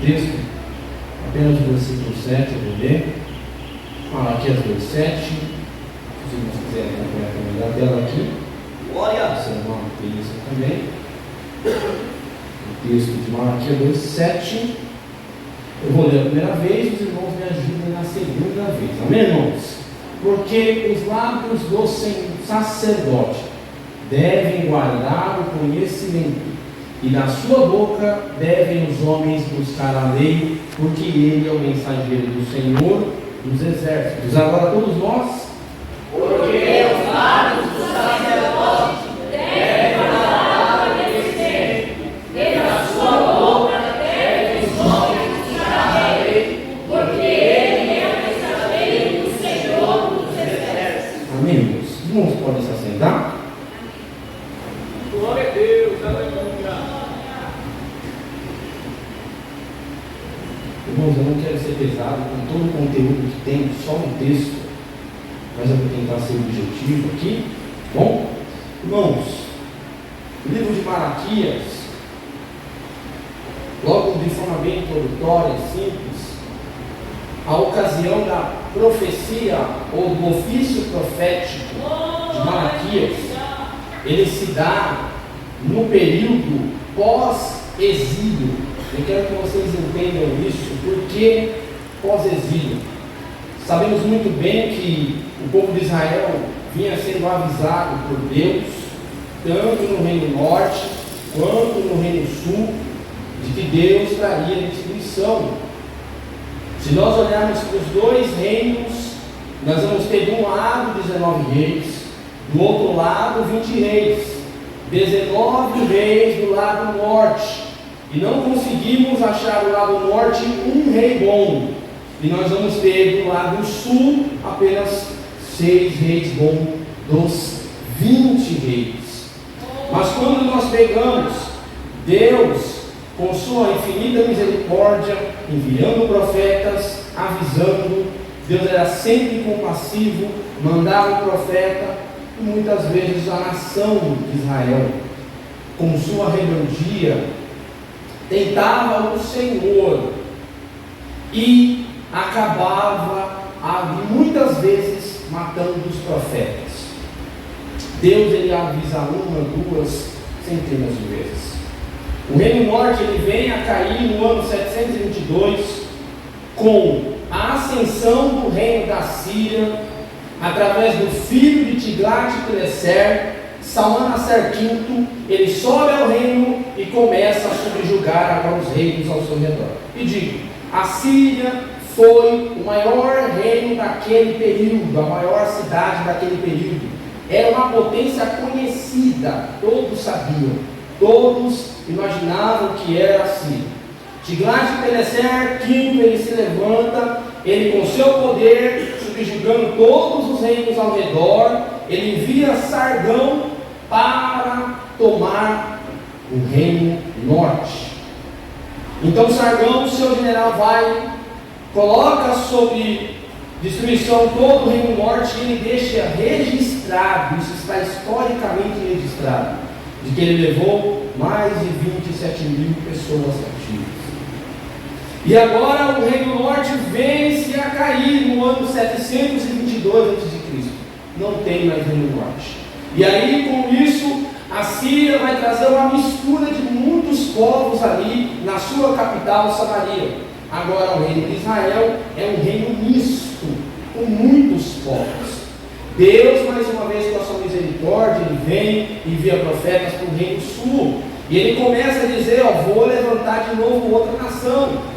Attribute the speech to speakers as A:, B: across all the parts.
A: texto, apenas o versículo 7, eu vou ler. Malaquias 2:7. Se vocês quiserem acompanhar também da tela aqui.
B: Glória!
A: Você não tem isso também. O texto de Malaquias 2:7. Eu vou ler a primeira vez, os irmãos me ajudem na segunda vez. Amém, irmãos? Porque os lábios do sacerdote devem guardar o conhecimento, e na sua boca devem os homens buscar a lei, porque ele é o mensageiro do Senhor dos exércitos. Agora todos nós.
C: Porque os lábios do sacerdote devem guardar o conhecimento, e na sua boca devem os homens buscar a lei, porque ele é o mensageiro do Senhor dos exércitos.
A: Amém, irmãos? Os irmãos podem se assentar?
B: Glória a Deus, aleluia.
A: Irmãos, eu não quero ser pesado com todo o conteúdo que tem, só um texto, mas eu vou tentar ser objetivo aqui. Bom, irmãos, o livro de Malaquias, logo de forma bem introdutória e simples, a ocasião da profecia ou do ofício profético de Malaquias, ele se dá no período pós-exílio. Eu quero que vocês entendam isso, porque pós-exílio. Sabemos muito bem que o povo de Israel vinha sendo avisado por Deus, tanto no Reino Norte quanto no Reino Sul, de que Deus traria restituição. Se nós olharmos para os dois reinos, nós vamos ter de um lado 19 reis, do outro lado 20 reis, 19 reis do lado norte. E não conseguimos achar do lado norte um rei bom. E nós vamos ter do lado sul apenas 6 reis bons dos 20 reis. Mas quando nós pegamos Deus, com sua infinita misericórdia, enviando profetas, avisando, Deus era sempre compassivo, mandava o profeta, e muitas vezes a nação de Israel, com sua rebeldia, tentava o Senhor e acabava muitas vezes matando os profetas. Deus ele avisa uma, duas, centenas de vezes. O Reino Norte ele vem a cair no ano 722 com a ascensão do reino da Síria através do filho de Tiglat-Pileser, Salmanaser V. Ele sobe ao reino e começa a subjugar agora os reinos ao seu redor. E digo, a Síria foi o maior reino daquele período, a maior cidade daquele período. Era uma potência conhecida, todos sabiam, todos imaginavam que era a Síria. Tiglat-Pileser V, ele se levanta, ele com seu poder, subjugando todos os reinos ao redor, ele envia Sargão para tomar o reino norte. Então Sargão, seu general, vai, coloca sob destruição todo o reino norte e ele deixa registrado, isso está historicamente registrado, de que ele levou mais de 27 mil pessoas cativas. E agora o reino norte vem-se a cair no ano 722 a.C. Não tem mais reino norte. E aí com isso a Síria vai trazer uma mistura de muitos povos ali na sua capital Samaria. Agora o reino de Israel é um reino misto, com muitos povos. Deus, mais uma vez, com a sua misericórdia, ele vem e envia profetas para o reino sul. E ele começa a dizer, vou levantar de novo outra nação.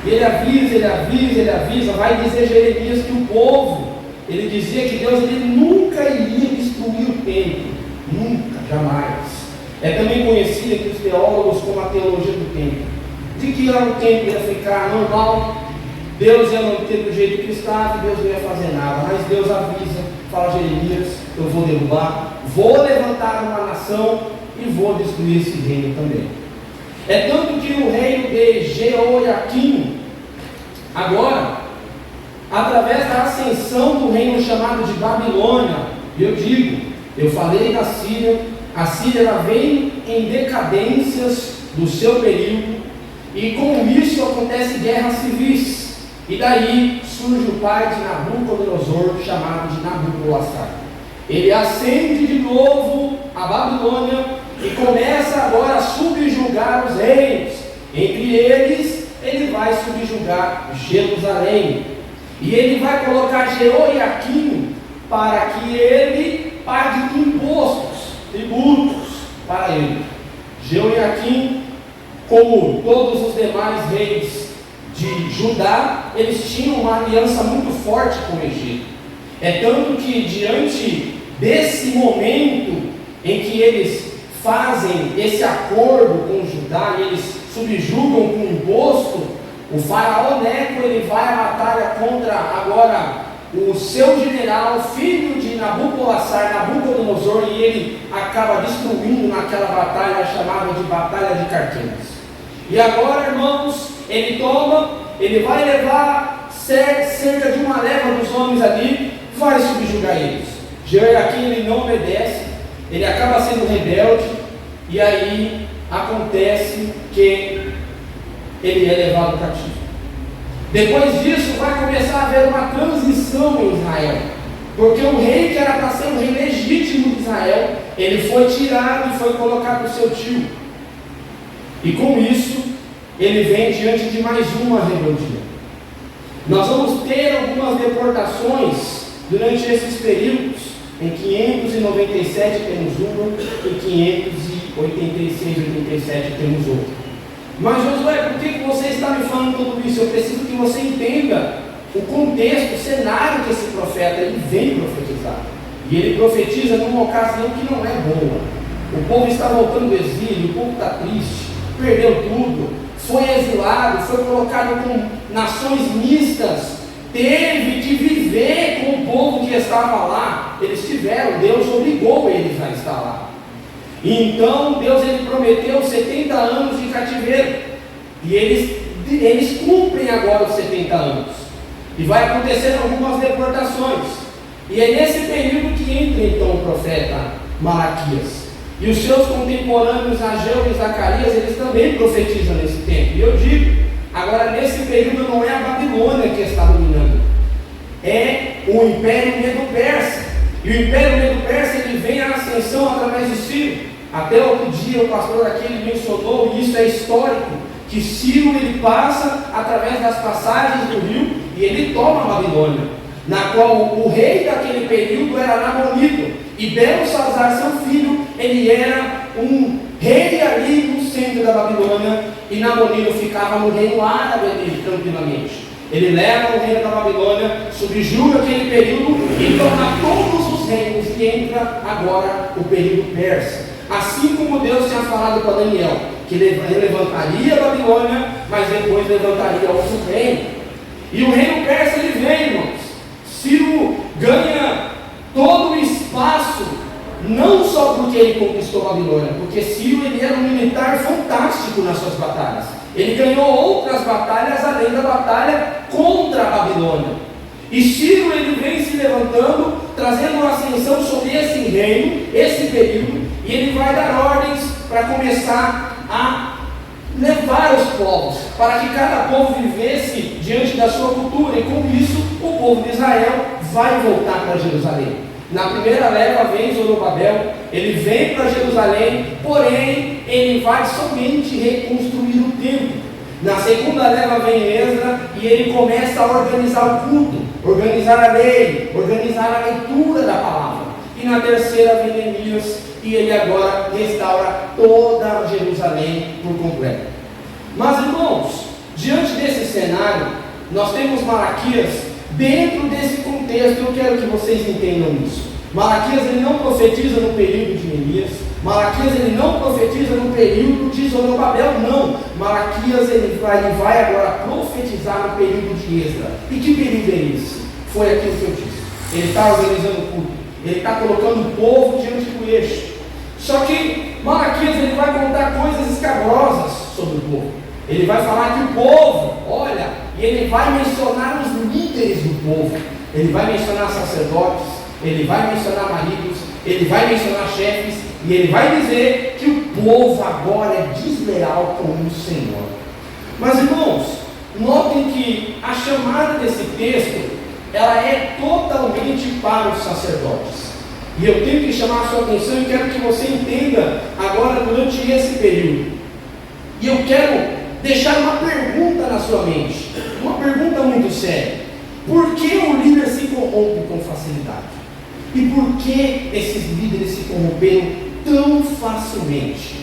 A: Ele avisa, vai dizer Jeremias que o povo, ele dizia que Deus ele nunca iria destruir o templo, nunca, jamais. É também conhecido entre os teólogos como a teologia do templo, de que o templo ia ficar normal, Deus ia manter do jeito que estava e Deus não ia fazer nada, mas Deus avisa, fala a Jeremias, eu vou derrubar, vou levantar uma nação e vou destruir esse reino também. É tanto que o reino de Jeoiaquim, agora, através da ascensão do reino chamado de Babilônia, eu falei da Síria, a Síria ela vem em decadências do seu período, E com isso acontece guerras civis. E daí surge o pai de Nabucodonosor, chamado de Nabopolassar. Ele ascende de novo a Babilônia e começa agora a subjugar os reinos. Entre eles, ele vai subjugar Jerusalém. E ele vai colocar Jeoiaquim para que ele pague impostos, tributos para ele. Jeoiaquim, como todos os demais reis de Judá, eles tinham uma aliança muito forte com o Egito. É tanto que diante desse momento em que eles fazem esse acordo com Judá e eles subjugam com imposto, o faraó Neco ele vai à batalha contra agora o seu general, filho de Nabopolassar, Nabucodonosor, e ele acaba destruindo naquela batalha chamada de Batalha de Carquemas. E agora, irmãos, ele vai levar cerca de uma leva dos homens ali, vai subjugar eles. Jeoiaquim ele não obedece, ele acaba sendo rebelde, e aí acontece que ele é levado cativo. Depois disso vai começar a haver uma transição em Israel, porque o rei que era para ser o rei legítimo de Israel, ele foi tirado e foi colocado no seu tio. E com isso, ele vem diante de mais uma rebeldia. Nós vamos ter algumas deportações durante esses períodos. Em 597 temos uma, em 586, 87 temos outra. Mas Josué, por que você está me falando tudo isso? Eu preciso que você entenda o contexto, o cenário que esse profeta ele vem profetizar. E ele profetiza numa ocasião que não é boa. O povo está voltando do exílio, o povo está triste, perdeu tudo, foi exilado, foi colocado com nações mistas, teve que viver com o povo que estava lá. Eles tiveram, Deus obrigou eles a estar lá. Então Deus ele prometeu 70 anos de cativeiro, e eles cumprem agora os 70 anos, e vai acontecer algumas deportações, e é nesse período que entra então o profeta Malaquias, e os seus contemporâneos Ageu e Zacarias, eles também profetizam nesse tempo. E eu digo, agora nesse período não é a Babilônia que está dominando, é o Império Medo-Persa, e o Império Medo-Persa ele vem à ascensão através de Ciro. Até outro dia o pastor aqui ele mencionou, e isso é histórico, que Ciro ele passa através das passagens do rio e ele toma a Babilônia, na qual o rei daquele período era Nabonidus, e Belsazar, seu filho, ele era um rei ali no centro da Babilônia, e Nabonidus ficava no reino árabe ali, tranquilamente. Ele leva o reino da Babilônia, subjuga aquele período e torna todos os reinos, e entra agora o período persa. Assim como Deus tinha falado para Daniel, que ele levantaria a Babilônia, mas depois levantaria outro reino. E o reino persa ele vem, irmãos. Ciro ganha todo o espaço, não só porque ele conquistou a Babilônia, porque Ciro ele era um militar fantástico nas suas batalhas. Ele ganhou outras batalhas além da batalha contra a Babilônia. E Ciro ele vem se levantando, trazendo uma ascensão sobre esse reino, esse período, e ele vai dar ordens para começar a levar os povos, para que cada povo vivesse diante da sua cultura, e com isso o povo de Israel vai voltar para Jerusalém. Na primeira leva vem Zorobabel, ele vem para Jerusalém, porém ele vai somente reconstruir o templo. Na segunda leva vem Esdras e ele começa a organizar o culto, organizar a lei, organizar a leitura da palavra. E na terceira vem Neemias e ele agora restaura toda Jerusalém por completo. Mas irmãos, diante desse cenário, nós temos Malaquias dentro desse contexto. Eu quero que vocês entendam isso. Malaquias ele não profetiza no período de Neemias, Malaquias ele não profetiza no período de Zorobabel, não. Malaquias ele vai agora profetizar no período de Esdras. E que período é esse? Foi aquilo que eu disse. Ele está organizando o culto, ele está colocando o povo diante do eixo. Só que Malaquias ele vai contar coisas escabrosas sobre o povo. Ele vai falar que o povo, olha, e ele vai mencionar os líderes do povo. Ele vai mencionar sacerdotes, ele vai mencionar maridos, ele vai mencionar chefes, e ele vai dizer que o povo agora é desleal com o Senhor. Mas, irmãos, notem que a chamada desse texto, ela é totalmente para os sacerdotes. E eu tenho que chamar a sua atenção e quero que você entenda agora durante esse período. E eu quero deixar uma pergunta na sua mente, uma pergunta muito séria. Por que o líder se corrompe com facilidade? E por que esses líderes se corromperam tão facilmente?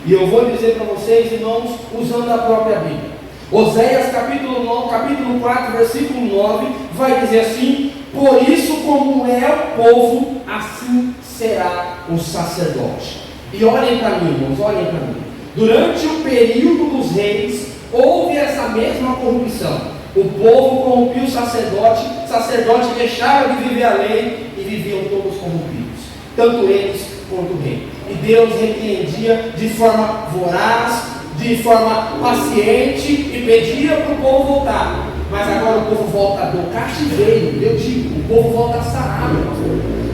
A: E eu vou dizer para vocês, irmãos, usando a própria Bíblia. Oséias capítulo 4, versículo 9, vai dizer assim: por isso como é o povo, assim será o sacerdote. E olhem para mim, irmãos, olhem para mim. Durante o período dos reis, houve essa mesma corrupção. O povo corrompia o sacerdote deixava de viver a lei e viviam todos corrompidos, tanto eles quanto o rei. E Deus repreendia de forma voraz, de forma paciente e pedia para o povo voltar. Mas agora o povo volta do cativeiro, eu digo, o povo volta sarado.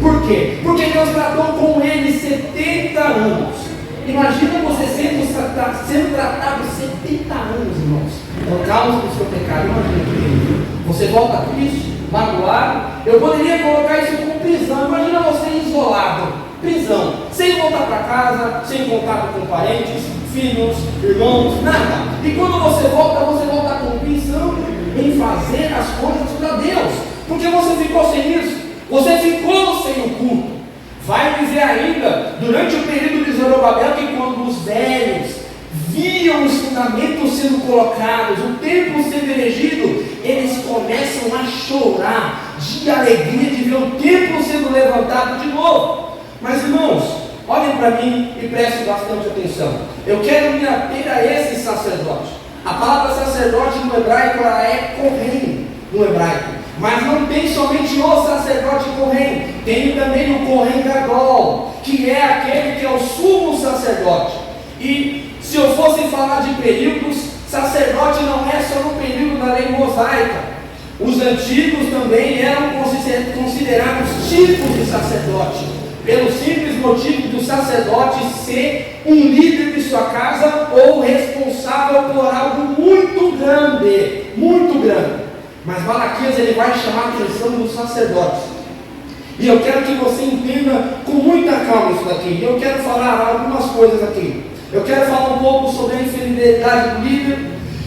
A: Por quê? Porque Deus tratou com ele 70 anos. Imagina você sendo tratado 70 anos, irmãos, por causa do seu pecado. Imagina, você volta triste, magoado. Eu poderia colocar isso como prisão. Imagina você isolado, prisão, sem voltar para casa, sem contato com parentes, filhos, irmãos, nada. E quando você volta com prisão em fazer as coisas para Deus, porque você ficou sem isso, você ficou sem o culto. Vai dizer ainda, durante o período de Zorobabel, que quando os velhos viam os fundamentos sendo colocados, o templo sendo erigido, eles começam a chorar de alegria de ver o templo sendo levantado de novo. Mas, irmãos, olhem para mim e prestem bastante atenção. Eu quero me ater a esse sacerdote. A palavra sacerdote no hebraico, ela é kohen no hebraico. Mas não tem somente o sacerdote kohen, tem também o kohen gadol, que é aquele que é o sumo sacerdote. E se eu fosse falar de períodos, sacerdote não é só no período da lei mosaica. Os antigos também eram considerados tipos de sacerdote, pelo simples motivo do sacerdote ser um líder de sua casa ou responsável por algo muito grande, muito grande. Mas Malaquias ele vai chamar a atenção dos sacerdotes. E eu quero que você entenda com muita calma isso daqui. Eu quero falar algumas coisas aqui. Eu quero falar um pouco sobre a infidelidade do líder.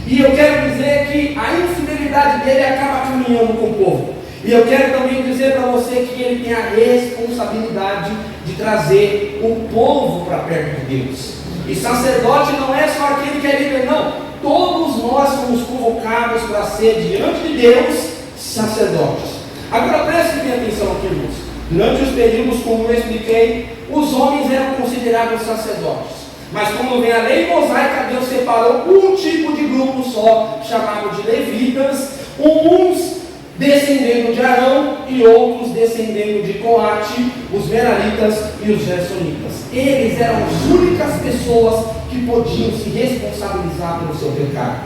A: E eu quero dizer que a infidelidade dele acaba caminhando com o povo. E eu quero também dizer para você que ele tem a responsabilidade de trazer o povo para perto de Deus. E sacerdote não é só aquele que é líder, não. Todos nós fomos convocados para ser diante de Deus sacerdotes. Agora prestem bem atenção aqui, irmãos. Durante os períodos, como eu expliquei, os homens eram considerados sacerdotes. Mas quando vem a lei mosaica, Deus separou um tipo de grupo só, chamado de levitas, uns descendendo de Arão e outros descendendo de Coate, os meraritas e os gersonitas. Eles eram as únicas pessoas que podiam se responsabilizar pelo seu pecado.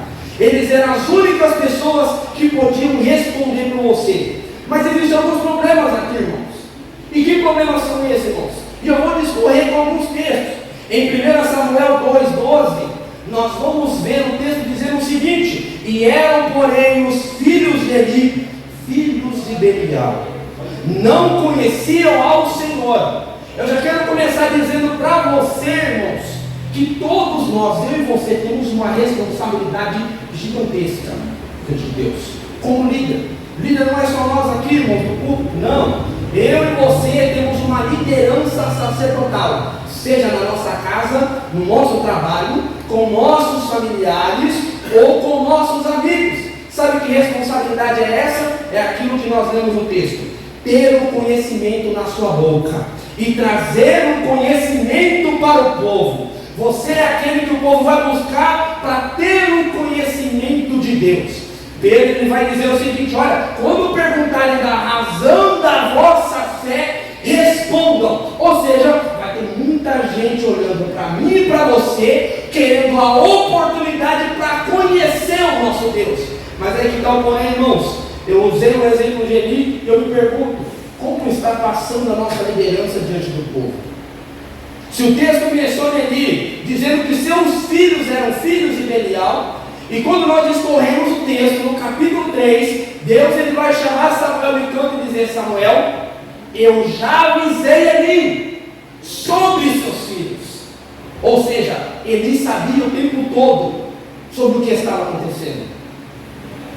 A: Eles eram as únicas pessoas que podiam responder por você. Mas existem alguns problemas aqui, irmãos. E que problemas são esses, irmãos? E eu vou discorrer com alguns textos. Em 1 Samuel 2,12, nós vamos ver o texto dizendo o seguinte: e eram, porém, os filhos de Eli, filhos de Belial, não conheciam ao Senhor. Eu já quero começar dizendo para você, irmãos, que todos nós, eu e você, temos uma responsabilidade gigantesca diante de Deus, como líder. Líder não é só nós aqui, irmãos, do culto, não. Eu e você temos uma liderança sacerdotal, seja na nossa casa, no nosso trabalho, com nossos familiares ou com nossos amigos. Sabe que responsabilidade é essa? É aquilo que nós lemos no texto: ter o conhecimento na sua boca e trazer o conhecimento para o povo. Você é aquele que o povo vai buscar para ter o conhecimento de Deus. Pedro ele vai dizer o seguinte: olha, quando perguntarem da razão da vossa fé, respondam. Ou seja, vai ter muita gente olhando para mim e para você, querendo a oportunidade para conhecer o nosso Deus. Mas aí que está o porém, irmãos. Eu usei o exemplo de Eli e eu me pergunto: como está passando a nossa liderança diante do povo? Se o texto menciona Eli, dizendo que seus filhos eram filhos de Belial, E quando nós escorremos o texto, no capítulo 3, Deus ele vai chamar Samuel de canto e dizer: Samuel, eu já avisei Eli sobre seus filhos. Ou seja, Eli sabia o tempo todo sobre o que estava acontecendo.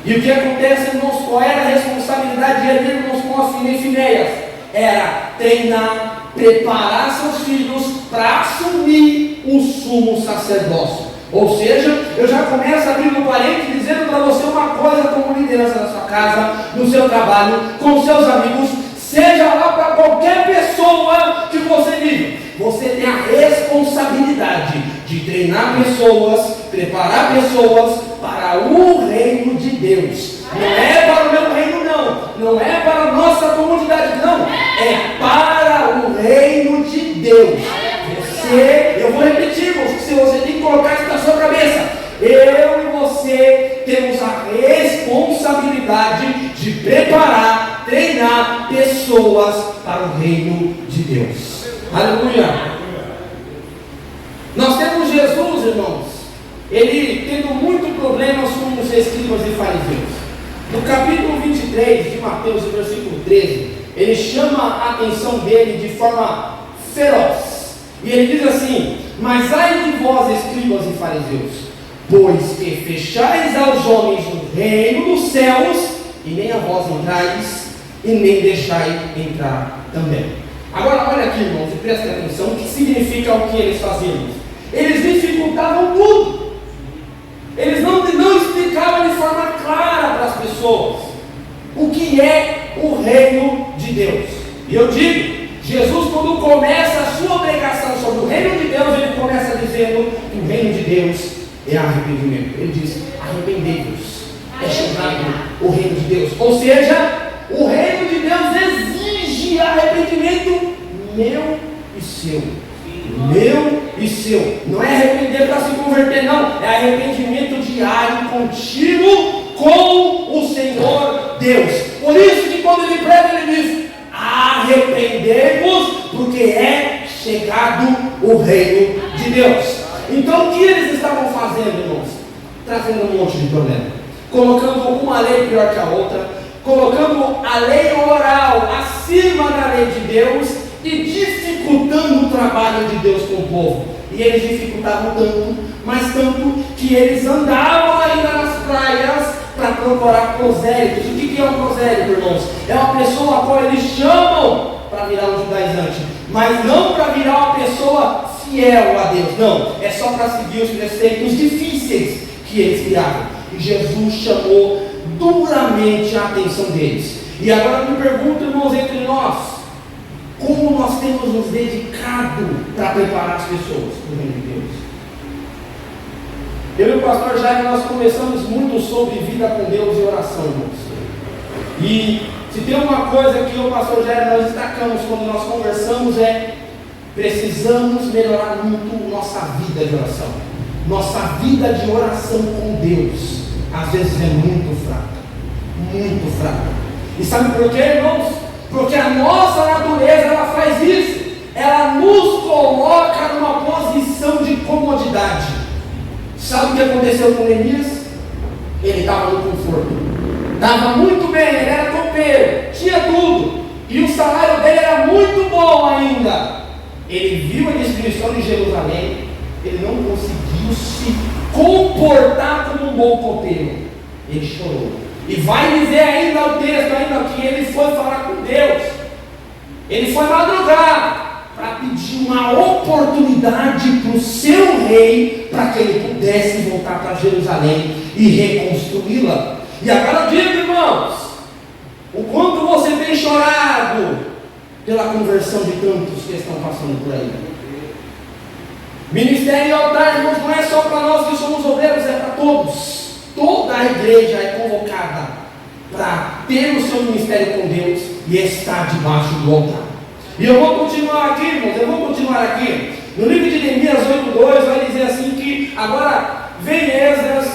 A: E o que acontece, irmãos, qual era a responsabilidade de Eli, irmãos, com as Finéias? Era treinar, preparar seus filhos para assumir o sumo sacerdócio. Ou seja, eu já começo abrindo um parênteses dizendo para você uma coisa como liderança na sua casa, no seu trabalho, com seus amigos, seja lá para qualquer pessoa que você vive. Você tem a responsabilidade de treinar pessoas, preparar pessoas para o reino de Deus. Não é para o meu reino, não é para a nossa comunidade, não, é para o reino de Deus. Eu vou repetir, você tem que colocar isso na sua cabeça. Eu e você temos a responsabilidade de preparar, treinar pessoas para o reino de Deus. Aleluia. Nós temos Jesus, irmãos, ele tendo muito problemas com os escribas e fariseus. No capítulo 23 de Mateus, versículo 13, ele chama a atenção dele de forma feroz. E ele diz assim: mas ai de vós, escribas e fariseus, pois que fechais aos homens o reino dos céus, e nem a vós entrais, e nem deixai entrar também. Agora olha aqui, irmãos, e prestem atenção, o que significa o que eles faziam. Eles dificultavam tudo. Eles não explicavam de forma clara para as pessoas o que é o reino de Deus. E eu digo, Jesus, quando começa a sua pregação sobre o reino de Deus, ele começa dizendo que o reino de Deus é arrependimento. Ele diz: arrependei-vos, é chegado o reino de Deus. Ou seja, o reino de Deus exige arrependimento meu e seu. Meu e seu. Não é arrepender para se converter, não. É arrependimento diário, contínuo com o Senhor Deus. Por isso que quando ele prega, ele diz: arrependei-vos, porque é chegado o reino de Deus. Então o que eles estavam fazendo, irmãos? Trazendo um monte de problema, colocando uma lei pior que a outra, colocando a lei oral acima da lei de Deus e dificultando o trabalho de Deus com o povo. E eles dificultavam tanto, mas tanto, que eles andavam ainda nas praias para procurar prosélitos. O que é um prosélito, irmãos? É uma pessoa a qual eles chamam para virar um judaizante, mas não para virar uma pessoa fiel a Deus, não, é só para seguir os preceitos difíceis que eles criavam. E Jesus chamou duramente a atenção deles. E agora eu me pergunto, irmãos, entre nós, como nós temos nos dedicado para preparar as pessoas para o reino de Deus? Eu e o pastor Jair, nós conversamos muito sobre vida com Deus e oração, irmãos. E se tem uma coisa que eu e o pastor Jair nós destacamos quando nós conversamos é: precisamos melhorar muito nossa vida de oração. Nossa vida de oração com Deus às vezes é muito fraca. Muito fraca. E sabe por quê, irmãos? Porque a nossa natureza, ela faz isso. Ela nos coloca numa posição de comodidade. Sabe o que aconteceu com Neemias? Ele estava no conforto, estava muito bem, ele era copeiro, tinha tudo, e o salário dele era muito bom ainda. Ele viu a destruição de Jerusalém, ele não conseguiu se comportar como um bom copeiro, ele chorou. E vai dizer ainda o texto, ainda que ele foi falar com Deus, ele foi madrugar para pedir uma oportunidade para o seu rei, para que ele pudesse voltar para Jerusalém e reconstruí-la. E agora diga, irmãos, o quanto você tem chorado pela conversão de tantos que estão passando por aí. Ministério e altar, irmãos, não é só para nós que somos obreiros, é para todos. Toda a igreja é convocada para ter o seu ministério com Deus e estar debaixo do altar. E eu vou continuar aqui, irmãos, no livro de Neemias 8:2 vai dizer assim que agora vem Esdras,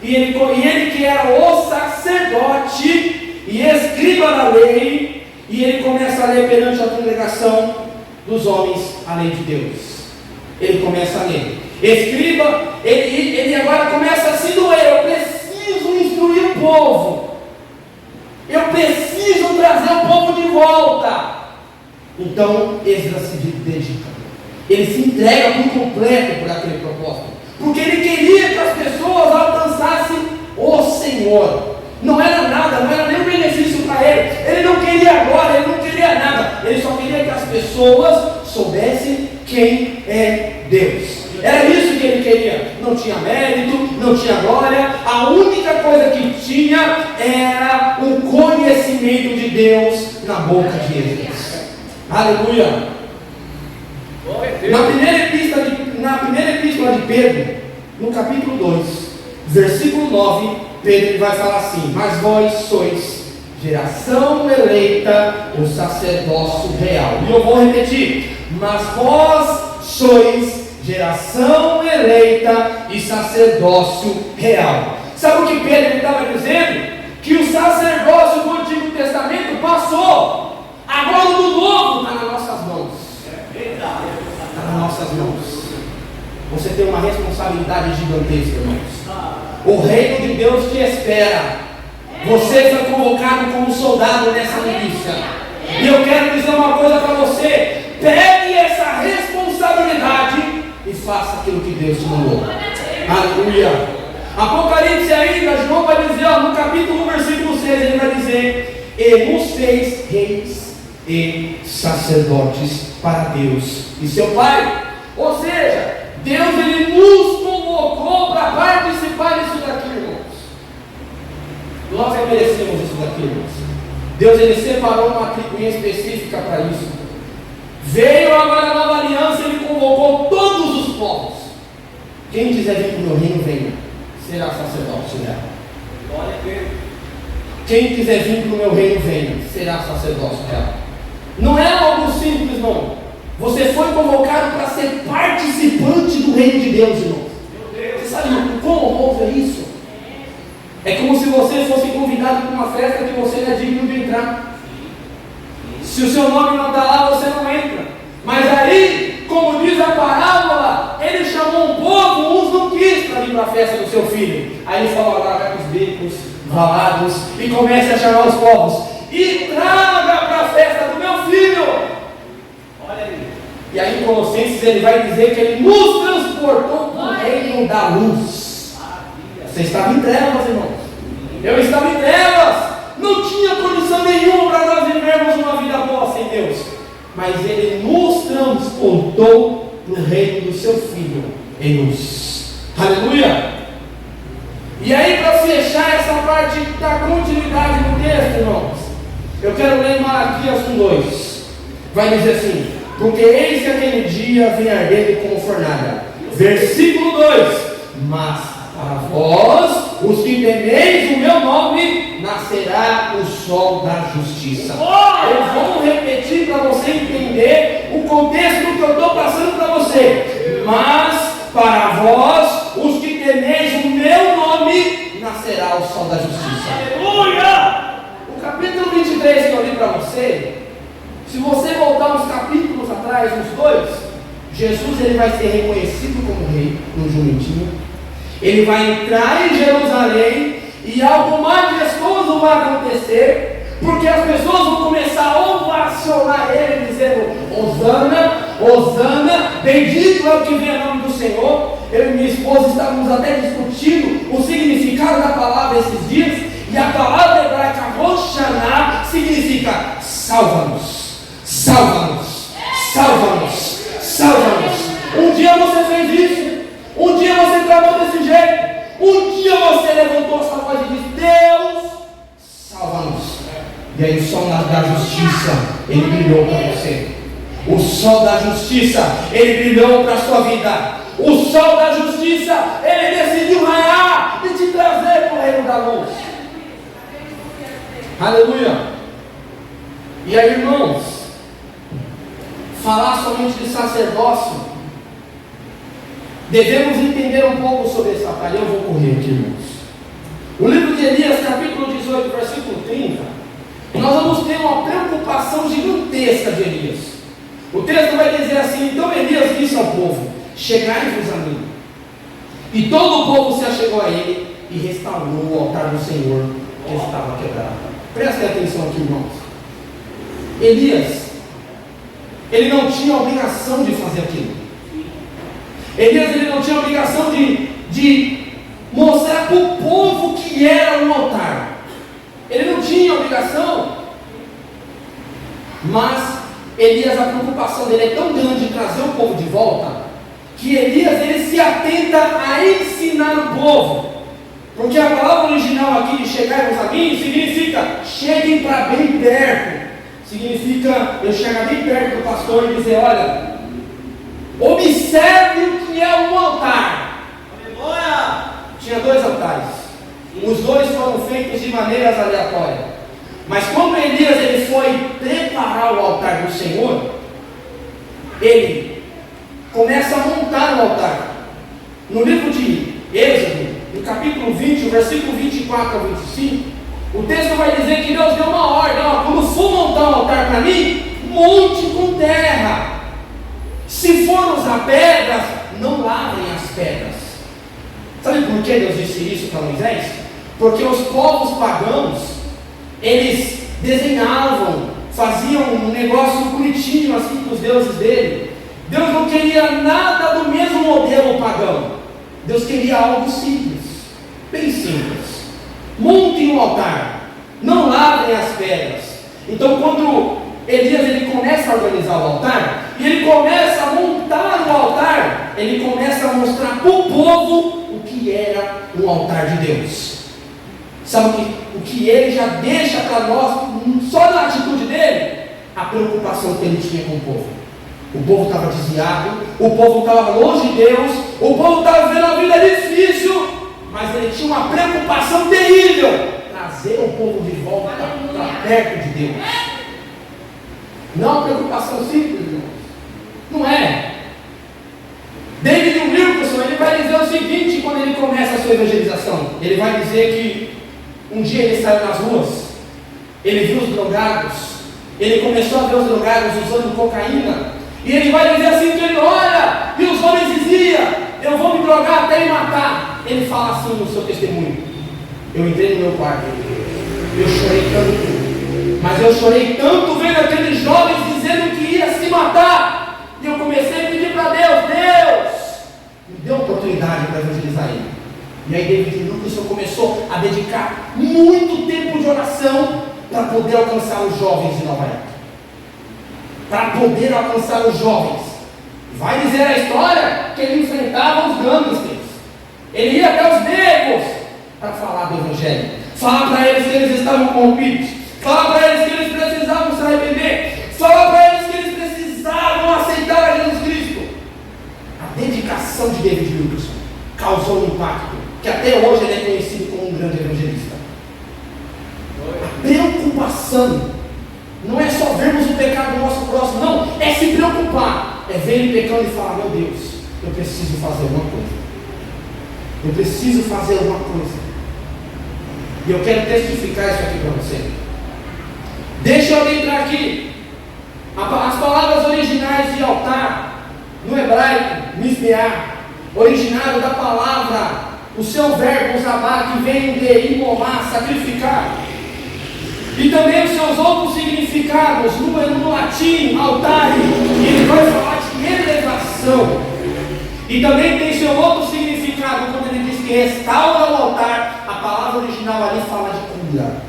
A: e ele que era o sacerdote e escriba da lei, e ele começa a ler perante a congregação dos homens a lei de Deus. Ele começa a ler. Escriba, ele agora começa a se doer. Eu preciso instruir o povo. Eu preciso trazer o povo de volta. Então Esdras se dedica. Ele se entrega por completo por aquele propósito. Porque ele queria que as pessoas alcançassem o Senhor. Não era nada, não era nenhum benefício para ele. Ele não queria agora, ele não queria nada. Ele só queria que as pessoas soubessem quem é Deus. Era isso que ele queria. Não tinha mérito, não tinha glória. A única coisa que tinha era o conhecimento de Deus na boca de Esdras. Aleluia. Na primeira epístola de Pedro, no capítulo 2, versículo 9, Pedro vai falar assim: mas vós sois geração eleita, o sacerdócio real. E eu vou repetir: mas vós sois geração eleita e sacerdócio real. Sabe o que Pedro estava dizendo? Que o sacerdócio do Antigo Testamento passou, agora o do Novo está nas nossas mãos. Está nas nossas mãos. Você tem uma responsabilidade gigantesca, irmãos. O reino de Deus te espera. Você foi convocado como soldado nessa milícia. E eu quero dizer uma coisa para você: pegue essa responsabilidade e faça aquilo que Deus te mandou. Aleluia. Apocalipse ainda, João vai dizer, no capítulo 1, versículo 6, ele vai dizer: e nos fez reis e sacerdotes para Deus e seu Pai. Ou seja, Deus ele nos convocou para participar disso daqui, irmãos. Nós merecemos isso daqui, irmãos. Deus ele separou uma tribuinha específica para isso. Veio agora a nova aliança, ele convocou todos os povos. Quem quiser vir para o meu reino, venha. Será sacerdote real.
B: Glória a Deus.
A: Quem quiser vir para o meu reino, venha. Será sacerdote real. Não é algo simples, não. Você foi convocado para ser participante do reino de Deus, irmão. Você sabe o quão honroso é isso? É como se você fosse convidado para uma festa que você não é digno de entrar. Se o seu nome não está lá, você não entra. Mas aí, como diz a parábola, ele chamou um povo, uns não quis para vir para a festa do seu filho. Aí ele falou: agora vai para os becos, valados, e comece a chamar os povos. E traga para a festa do meu filho. Olha aí. E aí em Colossenses ele vai dizer que ele nos transportou para o reino da luz. Você estava em trevas, irmãos. Eu estava em trevas. Não tinha condição nenhuma para nós vivermos uma vida boa sem Deus. Mas ele nos transportou para o reino do seu Filho em luz. Aleluia. E aí, para fechar essa parte da continuidade do texto, irmãos, eu quero ler Malaquias 1:2. Vai dizer assim: porque eis que aquele dia vem ardendo como fornalha. Versículo 2: mas para vós, os que temeis o meu nome, nascerá o sol da justiça. Eu vou repetir para você entender o contexto do que eu estou passando para você. Mas para vós, os que temeis o meu nome, nascerá o sol da justiça.
B: Aleluia!
A: O capítulo 23 que eu li para você, se você voltar uns capítulos atrás, uns 2, Jesus ele vai ser reconhecido como rei no jumentinho. Ele vai entrar em Jerusalém e algo majestoso vai acontecer, porque as pessoas vão começar a ovacionar ele, dizendo: Hosana, Hosana, bendito é o que vem em nome do Senhor. Eu e minha esposa estávamos até discutindo o significado da palavra esses dias, e a palavra hebraica Hoshana significa salva-nos, salva-nos, salva-nos, salva-nos. Um dia você fez isso. Um dia você travou desse jeito. Um dia você levantou essa voz e disse: Deus, salva-nos. E aí o sol da justiça, ele brilhou para você. O sol da justiça, ele brilhou para a sua vida. O sol da justiça, ele decidiu raiar e te trazer para o reino da luz. Aleluia. E aí, irmãos, falar somente de sacerdócio, devemos entender um pouco sobre essa área. Eu vou correr aqui, irmãos. O livro de Elias, capítulo 18, versículo 30, nós vamos ter uma preocupação gigantesca de Elias. O texto vai dizer assim: então Elias disse ao povo: chegai-vos a mim. E todo o povo se achegou a ele e restaurou o altar do Senhor que estava quebrado. Prestem atenção aqui, irmãos. Elias, ele não tinha obrigação de fazer aquilo. Elias, ele não tinha obrigação de mostrar para o povo que era um altar. Ele não tinha obrigação. Mas Elias, a preocupação dele é tão grande em trazer o povo de volta, que Elias, ele se atenta a ensinar o povo. Porque a palavra original aqui de chegarmos a mim significa cheguem para bem perto. Significa eu chegar bem perto do pastor e dizer: olha, observe o que é um altar.
B: Aleluia!
A: Tinha 2 altares. Os 2 foram feitos de maneiras aleatórias. Mas quando Elias ele foi preparar o altar do Senhor, ele começa a montar o altar. No livro de Êxodo, no capítulo 20, o versículo 24 ao 25, o texto vai dizer que Deus deu uma ordem: ó, quando for montar um altar para mim, monte com terra. Se for usar pedras, não lavem as pedras. Sabe por que Deus disse isso para Moisés? Porque os povos pagãos, eles desenhavam, faziam um negócio bonitinho assim com os deuses dele. Deus não queria nada do mesmo modelo pagão. Deus queria algo simples, bem simples. Montem um altar, não lavem as pedras. Então quando Elias ele começa a organizar o altar, e ele começa a montar o altar, ele começa a mostrar para o povo o que era um altar de Deus. Sabe o que ele já deixa para nós, só na atitude dele? A preocupação que ele tinha com o povo. O povo estava desviado, o povo estava longe de Deus, o povo estava vivendo uma vida difícil, mas ele tinha uma preocupação terrível: trazer o povo de volta para perto de Deus. Não é uma preocupação simples, irmãos. Não é. David Wilkerson, ele vai dizer o seguinte quando ele começa a sua evangelização. Ele vai dizer que um dia ele saiu nas ruas, ele viu os drogados, ele começou a ver os drogados usando cocaína, e ele vai dizer assim que ele olha, e os homens diziam: eu vou me drogar até me matar. Ele fala assim no seu testemunho: eu entrei no meu quarto, eu chorei tanto, mas eu chorei tanto vendo aqueles jovens dizendo que ia se matar, e eu comecei a pedir para Deus me deu oportunidade para evangelizar ele. E aí David Wilkerson começou a dedicar muito tempo de oração para poder alcançar os jovens de Nova York. Para poder alcançar os jovens. Vai dizer a história que ele enfrentava os gangsters. Ele ia até os negros para falar do evangelho. Falar para eles que eles estavam corrompidos. Falar para eles que eles precisavam se arrepender. Falar para eles que eles precisavam aceitar a Jesus Cristo. A dedicação de David Wilkerson causou um impacto que até hoje ele é conhecido como um grande evangelista. A preocupação não é só vermos o pecado do nosso próximo, não, é se preocupar, é ver ele pecando e falar: meu Deus, eu preciso fazer alguma coisa, eu preciso fazer alguma coisa. E eu quero testificar isso aqui para você. Deixa eu entrar aqui. As palavras originais de altar no hebraico, misbeah, originado da palavra, o seu verbo usar, que vem de imolar, sacrificar. E também os seus outros significados, no latim, altar, ele vai falar de elevação. E também tem seu outro significado, quando ele diz que restaura o altar, a palavra original ali fala de cura,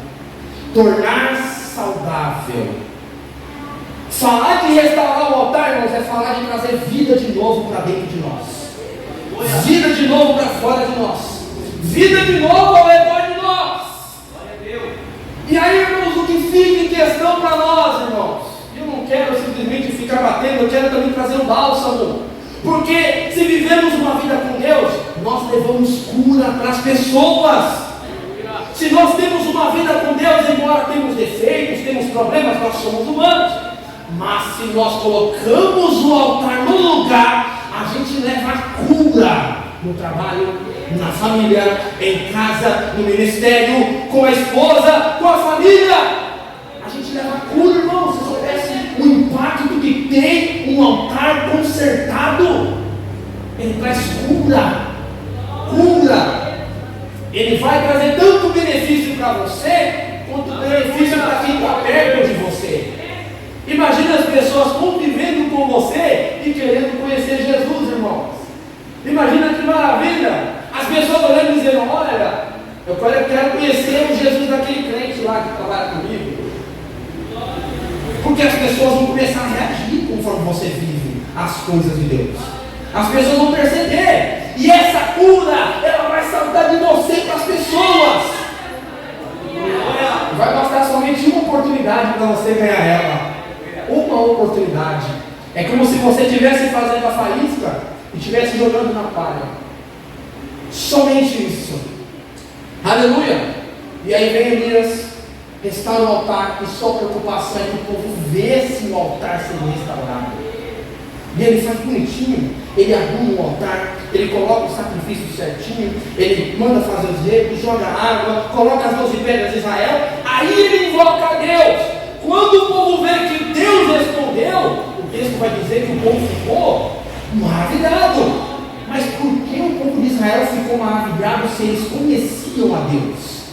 A: tornar saudável. Falar de restaurar o altar, irmãos, é falar de trazer vida de novo para dentro de nós, vida de novo para fora de nós, vida de novo ao redor de nós. E aí, irmãos, o que fica em questão para nós, irmãos, eu não quero simplesmente ficar batendo, eu quero também trazer um bálsamo, porque se vivemos uma vida com Deus, nós levamos cura para as pessoas. Se nós temos uma vida com Deus, embora temos defeitos, temos problemas, nós somos humanos, mas se nós colocamos o altar no lugar, a gente leva a cura no trabalho, na família, em casa, no ministério, com a esposa, com a família. A gente leva a cura, irmão. Se soubesse o impacto que tem um altar consertado, ele traz cura. Ele vai trazer tanto benefício para você, quanto benefício para quem está perto de você. Imagina as pessoas convivendo com você e querendo conhecer Jesus, irmãos. Imagina que maravilha! As pessoas olhando e dizendo: olha, eu quero conhecer o Jesus daquele crente lá que trabalha comigo. Porque as pessoas vão começar a reagir conforme você vive as coisas de Deus. As pessoas vão perceber. E essa cura, ela vai saltar de você para as pessoas. Vai bastar somente uma oportunidade para você ganhar ela. Uma oportunidade. É como se você estivesse fazendo a faísca e estivesse jogando na palha. Somente isso. Aleluia. E aí vem Elias, restaura o altar, e sua preocupação é que o povo vesse o altar sendo restaurado. E ele faz bonitinho, ele arruma o altar, ele coloca o sacrifício certinho, ele manda fazer os recos, joga água, coloca as 12 pedras de Israel, aí ele invoca a Deus. Quando o povo vê que Deus respondeu, o texto vai dizer que o povo ficou maravilhado. Mas por que o povo de Israel ficou maravilhado se eles conheciam a Deus?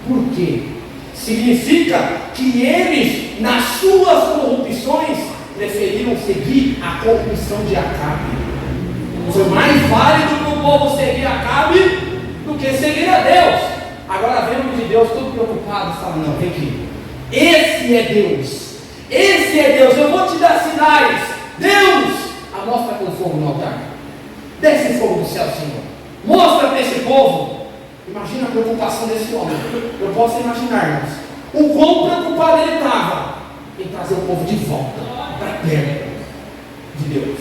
A: Por quê? Significa que eles, nas suas corrupções, preferiram seguir a corrupção de Acabe. Foi mais válido para o povo seguir Acabe do que seguir a Deus. Agora vemos de Deus todo preocupado, falando: não, vem aqui. Esse é Deus. Esse é Deus. Eu vou te dar sinais. Deus, mostra com fogo no altar. Desce fogo do céu, Senhor. Mostra para esse povo. Imagina a preocupação desse homem. Eu posso imaginar, irmãos, o quão preocupado ele estava em trazer o povo de volta para perto de Deus.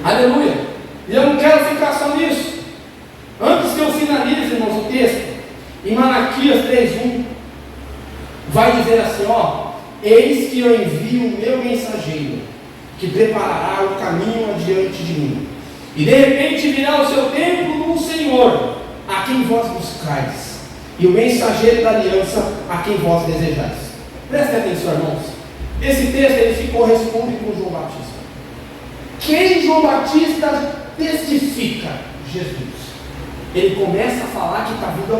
A: Aleluia. E eu não quero ficar só nisso. Antes que eu finalize, irmãos, o texto, em Malaquias 3:1, vai dizer assim: ó, eis que eu envio o meu mensageiro, que preparará o caminho adiante de mim. E de repente virá o seu tempo no Senhor, a quem vós buscais, e o mensageiro da aliança, a quem vós desejais. Prestem atenção, irmãos. Esse texto ele se corresponde com João Batista. Quem João Batista testifica? Jesus. Ele começa a falar que está vindo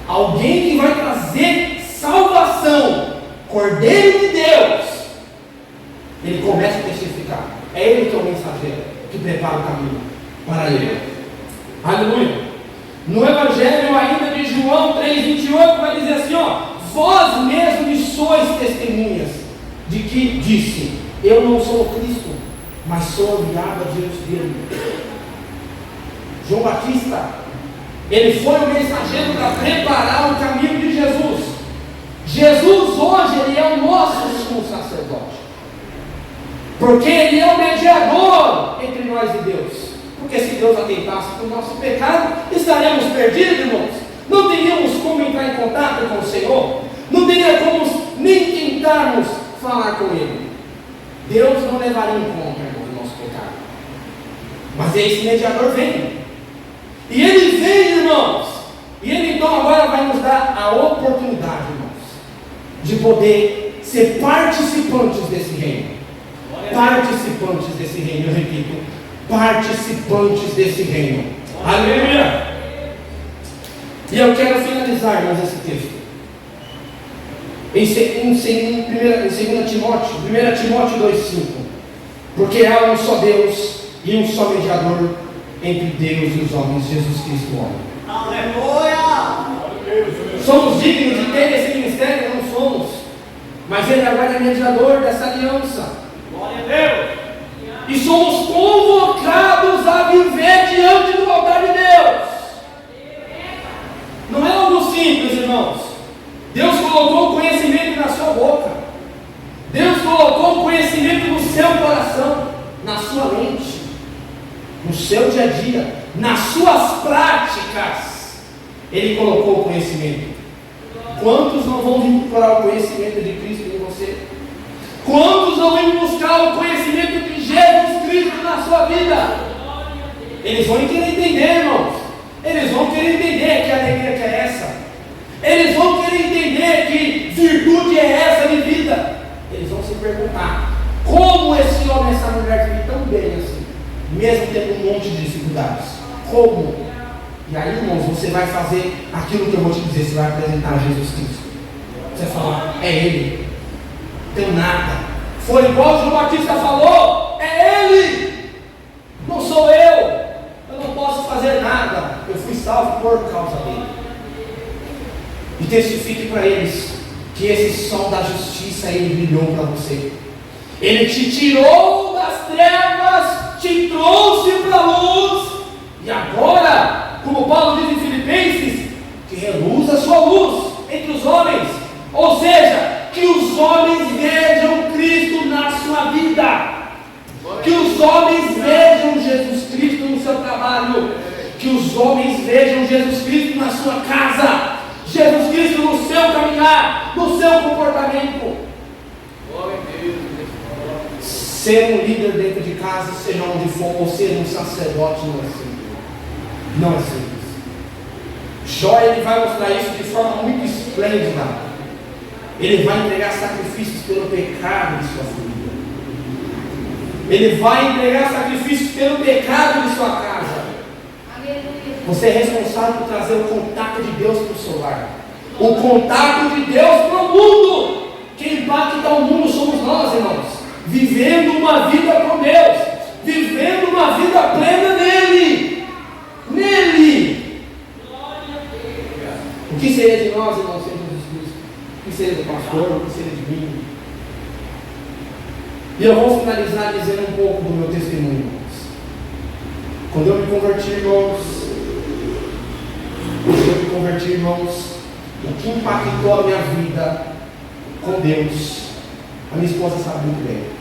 A: alguém que vai trazer salvação, Cordeiro de Deus. Ele começa a testificar. É ele que é o mensageiro, que prepara o caminho para ele. Aleluia. No Evangelho ainda de João 3:28 vai dizer assim: ó, vós mesmos sois testemunhas de que disse: eu não sou o Cristo, mas sou enviado a Deus dele. João Batista, ele foi o mensageiro para preparar o caminho de Jesus. Jesus hoje, ele é o nosso sumo sacerdote, porque ele é o mediador entre nós e Deus. Porque se Deus atentasse para o nosso pecado, estaríamos perdidos, irmãos. Não teríamos como entrar em contato com o Senhor, não teria como nem tentarmos falar com Ele. Deus não levaria em conta, irmãos, o nosso pecado. Mas esse mediador vem. E ele vem, irmãos. E ele então agora vai nos dar a oportunidade, irmãos, de poder ser participantes desse reino. Participantes desse reino, eu repito, participantes desse reino. Aleluia! E eu quero finalizar, irmãos, esse texto em 2 Timóteo 2,5. Porque há um só Deus e um só mediador entre Deus e os homens, Jesus Cristo, o homem.
B: Aleluia!
A: Somos dignos de ter esse ministério? Não somos. Mas Ele agora é mediador dessa aliança.
B: Glória a Deus!
A: E somos convocados a viver diante do altar de Deus. Não é algo simples, irmãos. Deus colocou o conhecimento na sua boca. Deus colocou o conhecimento no seu coração, na sua mente, no seu dia a dia, nas suas práticas. Ele colocou o conhecimento. Quantos não vão vir procurar o conhecimento de Cristo em você? Quantos não vão buscar o conhecimento de Jesus Cristo na sua vida? Eles vão querer entender, irmãos. Eles vão querer entender que alegria que é essa. Eles vão querer entender que virtude é essa de vida. Eles vão se perguntar: como esse homem e essa mulher vivem tão bem assim, mesmo tendo um monte de dificuldades? Como? E aí, irmãos, você vai fazer aquilo que eu vou te dizer. Você vai apresentar Jesus Cristo. Você vai falar, é Ele. Não tenho nada. Foi igual João Batista falou, é Ele. Não sou eu. Eu não posso fazer nada. Eu fui salvo por causa dele. E testifique para eles que esse sol da justiça ele brilhou para você. Ele te tirou das trevas, te trouxe para a luz. E agora, como Paulo diz em Filipenses, que reluz a sua luz entre os homens. Ou seja, que os homens vejam Cristo na sua vida. Que os homens vejam Jesus Cristo no seu trabalho. Que os homens vejam Jesus Cristo na sua casa. Jesus Cristo no seu caminhar, no seu comportamento. Ser um líder dentro de casa, seja onde for, ou ser um sacerdote, não é simples. Não é simples. Jó, ele vai mostrar isso de forma muito esplêndida. Ele vai entregar sacrifícios pelo pecado de sua família. Ele vai entregar sacrifícios pelo pecado de sua casa. Você é responsável por trazer o contato de Deus para o seu lar. O contato de Deus para o mundo. Quem impacta o mundo somos nós, irmãos. Vivendo uma vida com Deus. Vivendo uma vida plena nele. Nele. O que seria de nós, irmãos, sem Jesus Cristo? O que seria do pastor? O que seria de mim? E eu vou finalizar dizendo um pouco do meu testemunho, irmãos. Quando eu me converti, irmãos, o que impactou a minha vida com Deus, a minha esposa sabe muito bem.